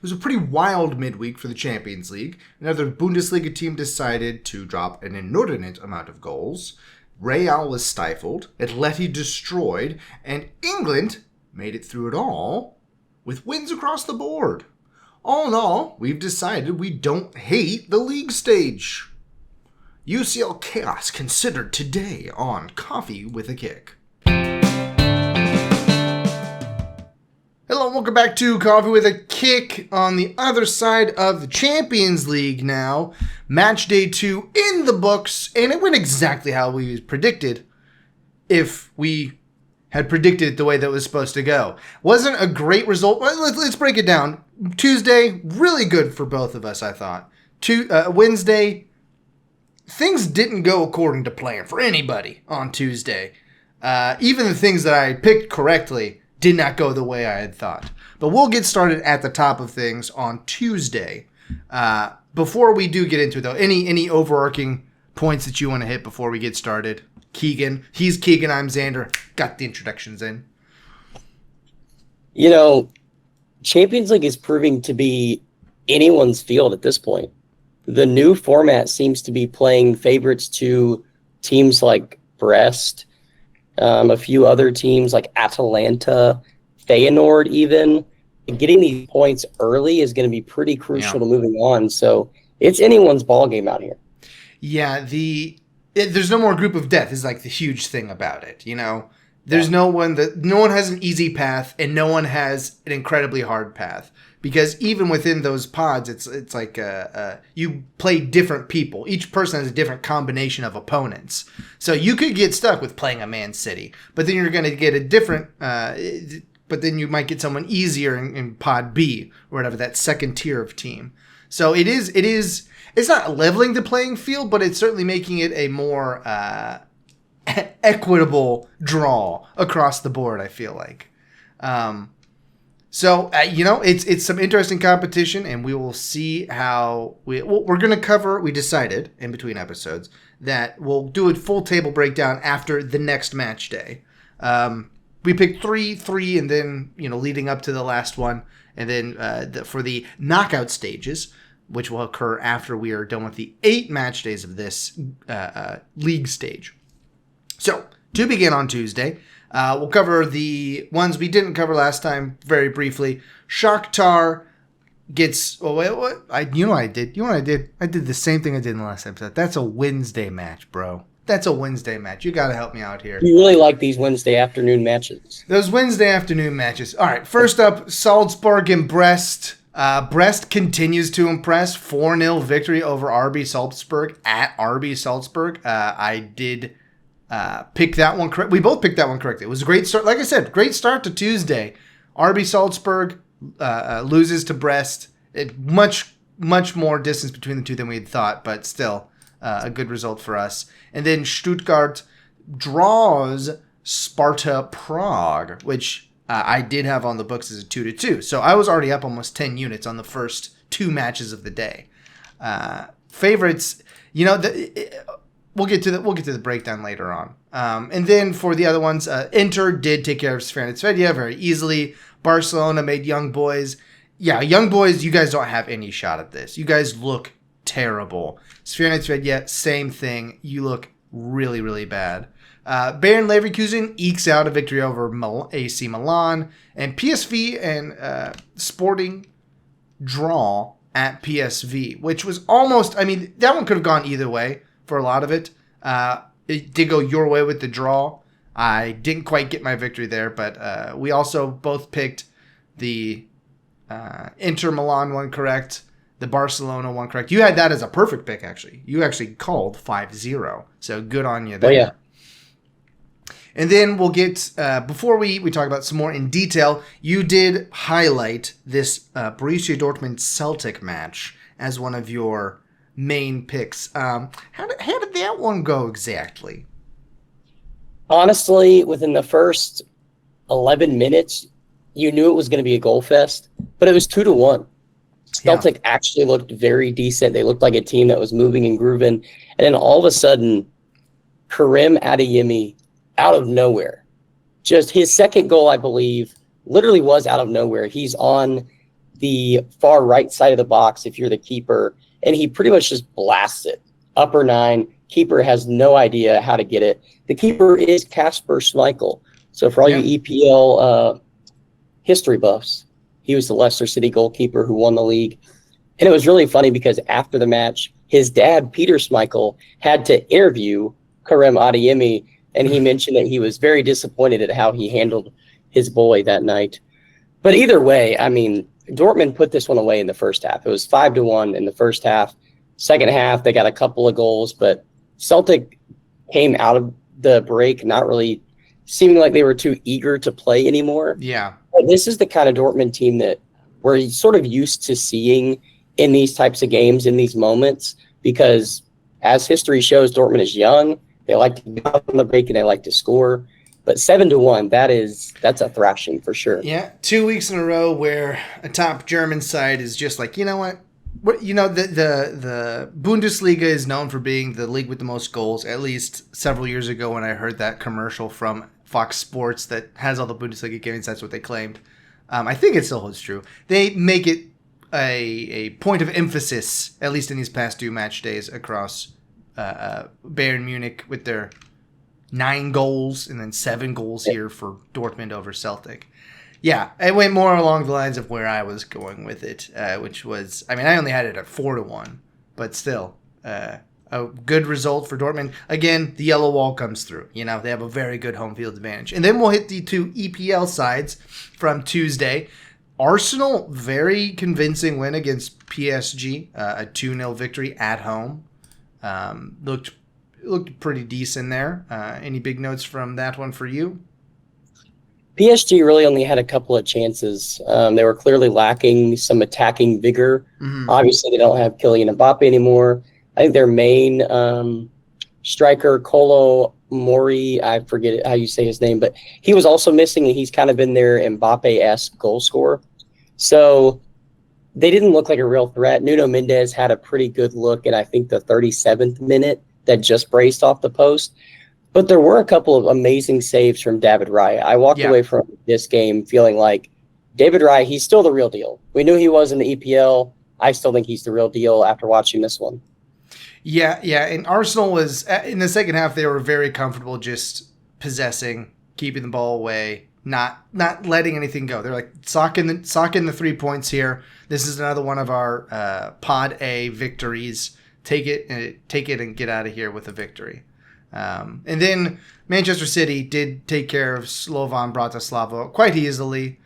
was a pretty wild midweek for the Champions League. Another Bundesliga team decided to drop an inordinate amount of goals. Real was stifled, Atleti destroyed, and England made it through it all with wins across the board. All in all, we've decided we don't hate the league stage. UCL Chaos considered today on Coffee with a Kick. Hello and welcome back to Coffee with a Kick. On the other side of the Champions League now, Matchday 2 in the books, and it went exactly how we predicted if we had predicted it the way that it was supposed to go. Wasn't a great result. Let's break it down. Tuesday, really good for both of us, I thought. Wednesday, things didn't go according to plan for anybody on Tuesday. Even the things that I picked correctly did not go the way I had thought. But we'll get started at the top of things on Tuesday. Before we do get into it, though, any overarching points that you want to hit before we get started? Keegan. He's Keegan, I'm Xander. Got the introductions in. You know, Champions League is proving to be anyone's field at this point. The new format seems to be playing favorites to teams like Brest, a few other teams like Atalanta, Feyenoord even. And getting these points early is going to be pretty crucial to moving on. So it's anyone's ball game out here. Yeah, there's no more group of death is like the huge thing about it, you know? There's no one has an easy path and no one has an incredibly hard path. Because even within those pods, it's like you play different people. Each person has a different combination of opponents. So you could get stuck with playing a Man City, but then you're going to get a different. But then you might get someone easier in pod B or whatever, that second tier of team. So it is. It's not leveling the playing field, but it's certainly making it a more equitable draw across the board, I feel like. So it's some interesting competition, and we will see how we're going to cover. We decided in between episodes that we'll do a full table breakdown after the next match day. We picked three, and then leading up to the last one, and then for the knockout stages, which will occur after we are done with the 8 match days of this league stage. So to begin on Tuesday. We'll cover the ones we didn't cover last time very briefly. Shakhtar gets... Oh, wait, what? I did. You know what I did? I did the same thing I did in the last episode. That's a Wednesday match, bro. That's a Wednesday match. You got to help me out here. You really like these Wednesday afternoon matches. Those Wednesday afternoon matches. All right, first up, Salzburg and Brest. Brest continues to impress. 4-0 victory over RB Salzburg at RB Salzburg. I did... pick that one correct. We both picked that one correctly. It was a great start. Like I said, great start to Tuesday. RB Salzburg loses to Brest. Much more distance between the two than we had thought, but still a good result for us. And then Stuttgart draws Sparta Prague, which I did have on the books as a 2-2. So I was already up almost 10 units on the first 2 matches of the day. Favorites, We'll get to the breakdown later on. And then for the other ones, Inter did take care of Sfernitsvedia very easily. Barcelona made Young Boys. Yeah, Young Boys, you guys don't have any shot at this. You guys look terrible. Sfernitsvedia, same thing. You look really, really bad. Bayern Leverkusen ekes out a victory over AC Milan. And PSV and Sporting draw at PSV, which was almost, that one could have gone either way. For a lot of it. It did go your way with the draw. I didn't quite get my victory there, but we also both picked the Inter Milan one correct, the Barcelona one correct. You had that as a perfect pick, actually. You actually called 5-0, so good on you there. Oh, yeah. And then we'll get, before we talk about some more in detail, you did highlight this Borussia Dortmund-Celtic match as one of your main picks. How did that one go exactly? Honestly, within the first 11 minutes, you knew it was going to be a goal fest, but it was 2-1. Celtic actually looked very decent. They looked like a team that was moving and grooving. And then all of a sudden, Karim Adeyemi, out of nowhere, just his second goal, I believe, literally was out of nowhere. He's on the far right side of the box if you're the keeper, and he pretty much just blasts it. Upper 9, keeper has no idea how to get it. The keeper is Kasper Schmeichel. So for all you EPL history buffs, he was the Leicester City goalkeeper who won the league. And it was really funny because after the match, his dad, Peter Schmeichel, had to interview Karim Adeyemi, and he mentioned that he was very disappointed at how he handled his boy that night. But either way, I mean, Dortmund put this one away in the first half. It was 5-1 in the first half. Second half, they got a couple of goals, but Celtic came out of the break not really seeming like they were too eager to play anymore. Yeah. But this is the kind of Dortmund team that we're sort of used to seeing in these types of games, in these moments, because as history shows, Dortmund is young. They like to get out on the break and they like to score. But 7-1, that's a thrashing for sure. Yeah, 2 weeks in a row where a top German side is just like, you know what? The Bundesliga is known for being the league with the most goals. At least several years ago, when I heard that commercial from Fox Sports that has all the Bundesliga games, that's what they claimed. I think it still holds true. They make it a point of emphasis, at least in these past 2 match days, across Bayern Munich with their 9 goals and then 7 goals here for Dortmund over Celtic. Yeah, it went more along the lines of where I was going with it, which was, I mean, I only had it at 4-1, but still, a good result for Dortmund. Again, the yellow wall comes through. You know, they have a very good home field advantage. And then we'll hit the 2 EPL sides from Tuesday. Arsenal, very convincing win against PSG, a 2-0 victory at home. Looked pretty decent there. Any big notes from that one for you? PSG really only had a couple of chances. They were clearly lacking some attacking vigor. Mm-hmm. Obviously, they don't have Kylian Mbappe anymore. I think their main striker, Kolo Mori, I forget how you say his name, but he was also missing, and he's kind of been their Mbappe-esque goal scorer. So they didn't look like a real threat. Nuno Mendes had a pretty good look in, I think, the 37th minute that just braced off the post. But there were a couple of amazing saves from David Raya. I walked away from this game feeling like David Raya, he's still the real deal. We knew he was in the EPL. I still think he's the real deal after watching this one. Yeah. And Arsenal was, in the second half, they were very comfortable just possessing, keeping the ball away, not letting anything go. They're like, sock in the 3 points here. This is another one of our Pod A victories. Take it and get out of here with a victory. And then Manchester City did take care of Slovan Bratislava quite easily.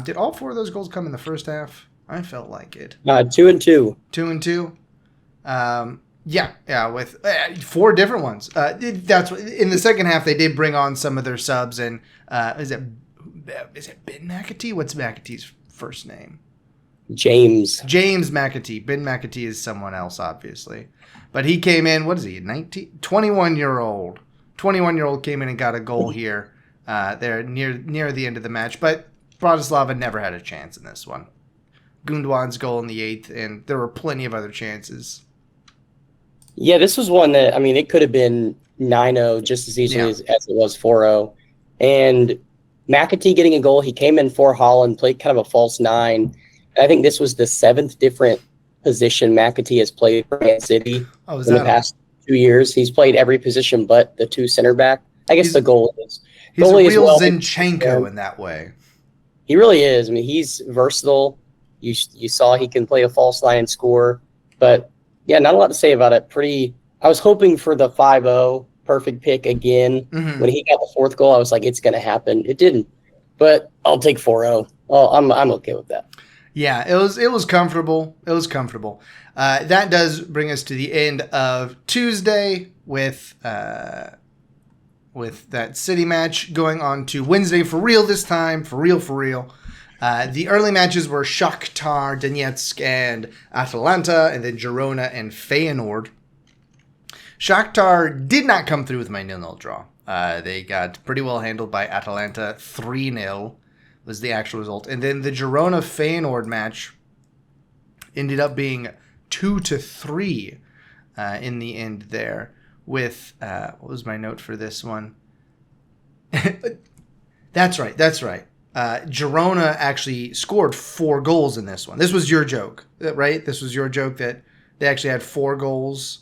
Did all 4 of those goals come in the first half? I felt like it. 2-2. 2-2. Yeah, with 4 different ones. That's in the second half. They did bring on some of their subs, and is it Ben McAtee? What's McAtee's first name? James McAtee. Ben McAtee is someone else, obviously. But he came in, what is he, 21-year-old. 21-year-old came in and got a goal here there near the end of the match. But Bratislava never had a chance in this one. Gundogan's goal in the 8th, and there were plenty of other chances. Yeah, this was one that, I mean, it could have been 9-0 just as easily as it was 4-0. And McAtee getting a goal, he came in for Holland, played kind of a false 9. I think this was the 7th different position McAtee has played for Man City in the past 2 years. He's played every position but the 2 center back. I guess the goal is. He's a real Zinchenko in that way. He really is. I mean, he's versatile. You saw he can play a false 9 and score. But, yeah, not a lot to say about it. I was hoping for the 5-0 perfect pick again. Mm-hmm. When he got the 4th goal, I was like, it's going to happen. It didn't. But I'll take 4-0. Oh, I'm okay with that. Yeah, it was comfortable. It was comfortable. That does bring us to the end of Tuesday with that City match, going on to Wednesday for real this time, for real. The early matches were Shakhtar Donetsk and Atalanta, and then Girona and Feyenoord. Shakhtar did not come through with my 0-0 draw. They got pretty well handled by Atalanta, 3-0. Was the actual result. And then the Girona Feyenoord match ended up being 2-3 in the end there with, what was my note for this one? That's right. Girona actually scored 4 goals in this one. This was your joke, right? This was your joke that they actually had 4 goals,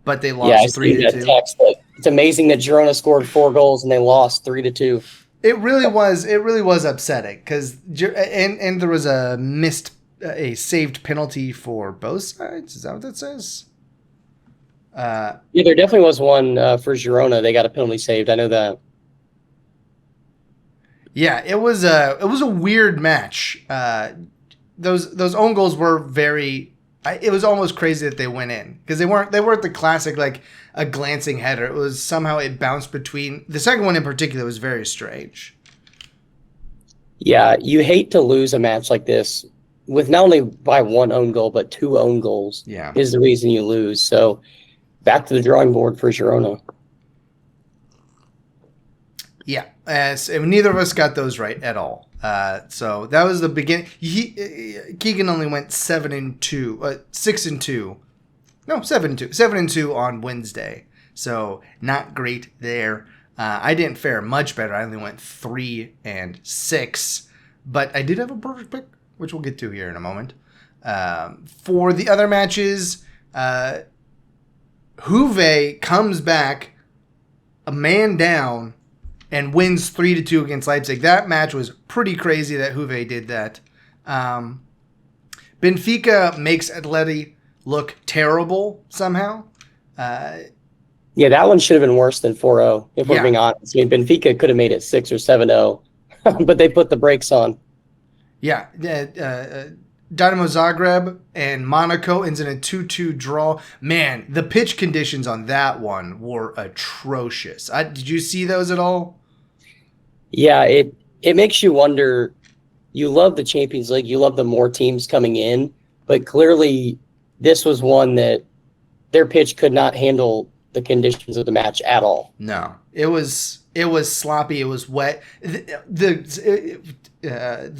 but they lost 3-2. Text. It's amazing that Girona scored 4 goals and they lost 3-2. It really was upsetting because and there was a saved penalty for both sides. Is that what that says? Yeah, there definitely was one for Girona. They got a penalty saved. I know that. Yeah, it was a weird match. Those own goals were very. It was almost crazy that they went in because they weren't the classic like a glancing header. It was somehow it bounced between. The second one in particular was very strange. Yeah, you hate to lose a match like this with not only by 1 own goal but 2 own goals. Yeah, is the reason you lose. So back to the drawing board for Girona. Yeah, and neither of us got those right at all. So that was the beginning. Keegan only went 7-2, 6-2. No, 7-2. 7-2 on Wednesday. So not great there. I didn't fare much better. I only went 3-6. But I did have a perfect pick, which we'll get to here in a moment. For the other matches, Juve comes back a man down and wins 3-2 against Leipzig. That match was pretty crazy that Juve did that. Benfica makes Atleti look terrible somehow. Yeah, that one should have been worse than 4-0, if we're being honest. I mean, Benfica could have made it 6 or 7-0, but they put the brakes on. Yeah. Dynamo Zagreb and Monaco ends in a 2-2 draw. Man, the pitch conditions on that one were atrocious. Did you see those at all? Yeah, it makes you wonder. You love the Champions League. You love the more teams coming in. But clearly, this was one that their pitch could not handle the conditions of the match at all. No, it was sloppy. It was wet. The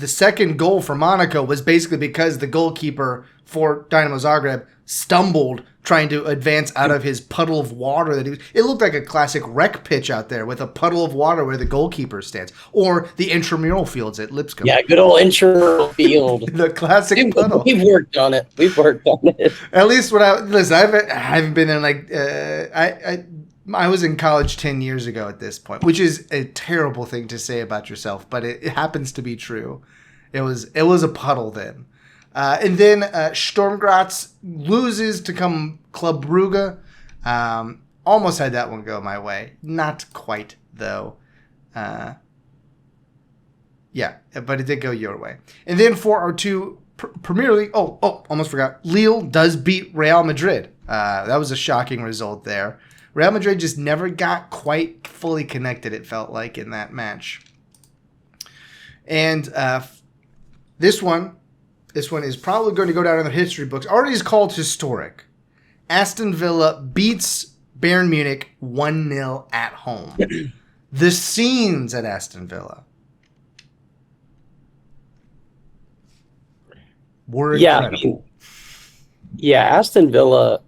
second goal for Monaco was basically because the goalkeeper for Dynamo Zagreb stumbled trying to advance out of his puddle of water that he was. It looked like a classic rec pitch out there with a puddle of water where the goalkeeper stands, or the intramural fields at Lipscomb. Yeah, good old intramural field. The classic puddle. We've worked on it. At least when I haven't been in like I was in college 10 years ago at this point, which is a terrible thing to say about yourself, but it happens to be true. It was a puddle then. And then Sturm Graz loses to come Club Brugge. Almost had that one go my way. Not quite, though. Yeah, but it did go your way. And then for our two Premier League... Oh, almost forgot. Lille does beat Real Madrid. That was a shocking result there. Real Madrid just never got quite fully connected, it felt like, in that match. And this one is probably going to go down in the history books. Already is called historic. Aston Villa beats Bayern Munich 1-0 at home. The scenes at Aston Villa were incredible. Aston Villa,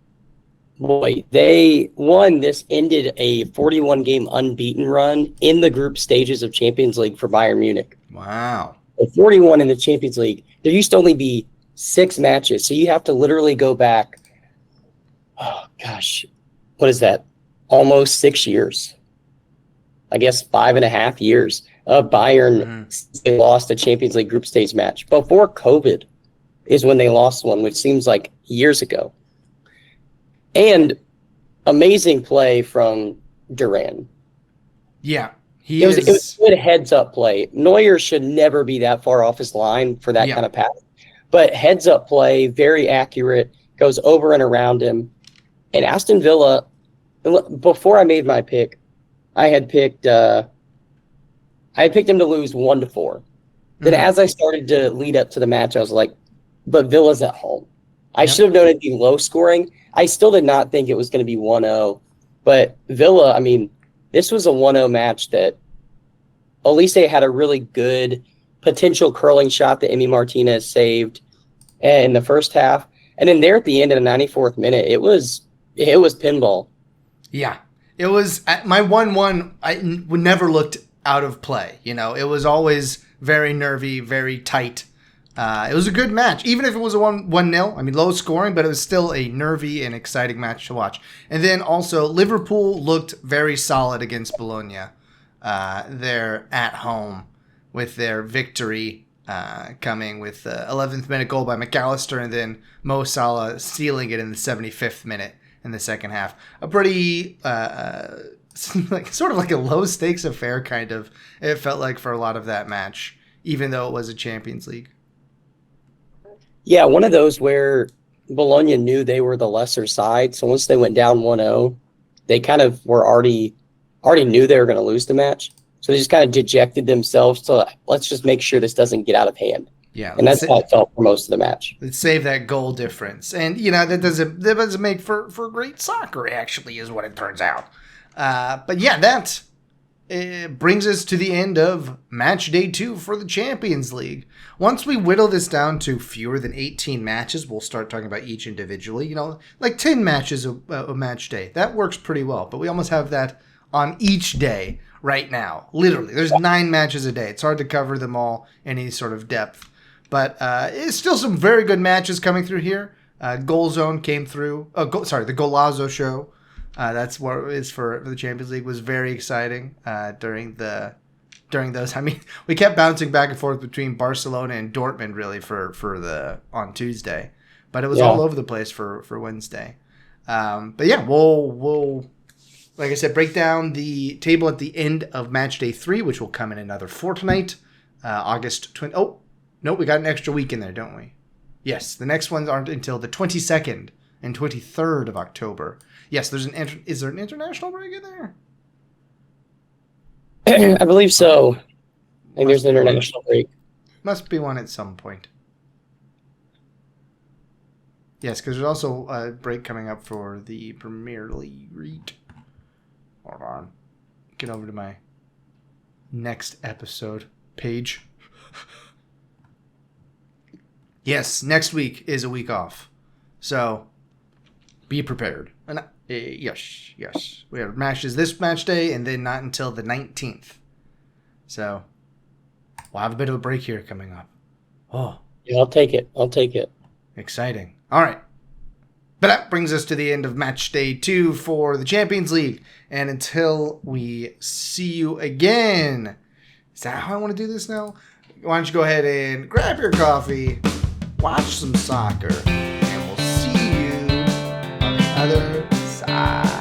boy, they won. This ended a 41-game unbeaten run in the group stages of Champions League for Bayern Munich. Wow. 41 in the Champions League. There used to only be 6 matches, so you have to literally go back, oh gosh, what is that? Almost 6 years. I guess 5.5 years of Bayern. They lost a Champions League group stage match. Before COVID is when they lost one, which seems like years ago. And amazing play from Duran. Yeah. It was good heads-up play. Neuer should never be that far off his line for that kind of pass. But heads-up play, very accurate, goes over and around him. And Aston Villa, before I made my pick, I had picked him to lose 1-4. Then as I started to lead up to the match, I was like, but Villa's at home. I should have known it'd be low scoring. I still did not think it was going to be 1-0. But Villa, I mean, this was a 1-0 match that Elise had a really good potential curling shot that Emi Martinez saved in the first half. And then there at the end of the 94th minute, it was pinball. Yeah. It was my 1-1. I never looked out of play. You know, it was always very nervy, very tight. It was a good match, even if it was a 1-0. I mean, low scoring, but it was still a nervy and exciting match to watch. And then also, Liverpool looked very solid against Bologna. They're at home with their victory coming with the 11th minute goal by McAllister and then Mo Salah sealing it in the 75th minute in the second half. A pretty sort of like a low stakes affair, kind of. It felt like for a lot of that match, even though it was a Champions League. Yeah, one of those where Bologna knew they were the lesser side. So once they went down 1-0, they kind of were already knew they were going to lose the match. So they just kind of dejected themselves to, let's just make sure this doesn't get out of hand. Yeah. And that's how it felt for most of the match. Let's save that goal difference. And, that doesn't make for great soccer, actually, is what it turns out. But yeah, that brings us to the end of match day 2 for the Champions League. Once we whittle this down to fewer than 18 matches, we'll start talking about each individually. Like 10 matches a match day. That works pretty well. But we almost have that on each day right now. Literally, there's 9 matches a day. It's hard to cover them all in any sort of depth. But it's still some very good matches coming through here. Goal Zone came through. The Golazo show. That's what it is for the Champions League. Was very exciting during those. I mean, we kept bouncing back and forth between Barcelona and Dortmund really for on Tuesday, but it was all over the place for Wednesday. But yeah, we'll like I said, break down the table at the end of match day 3, which will come in another fortnight, August 20. Oh no, we got an extra week in there, don't we? Yes, the next ones aren't until the 22nd and 23rd of October. Yes, is there an international break in there? I believe so. I think there's an international break. Must be one at some point. Yes, because there's also a break coming up for the Premier League. Hold on. Get over to my next episode page. Yes, next week is a week off. So, be prepared. And yes. We have matches this match day and then not until the 19th. So, we'll have a bit of a break here coming up. Oh. Yeah, I'll take it. Exciting. All right. But that brings us to the end of match day 2 for the Champions League. And until we see you again, is that how I want to do this now? Why don't you go ahead and grab your coffee, watch some soccer, and we'll see you on the other side.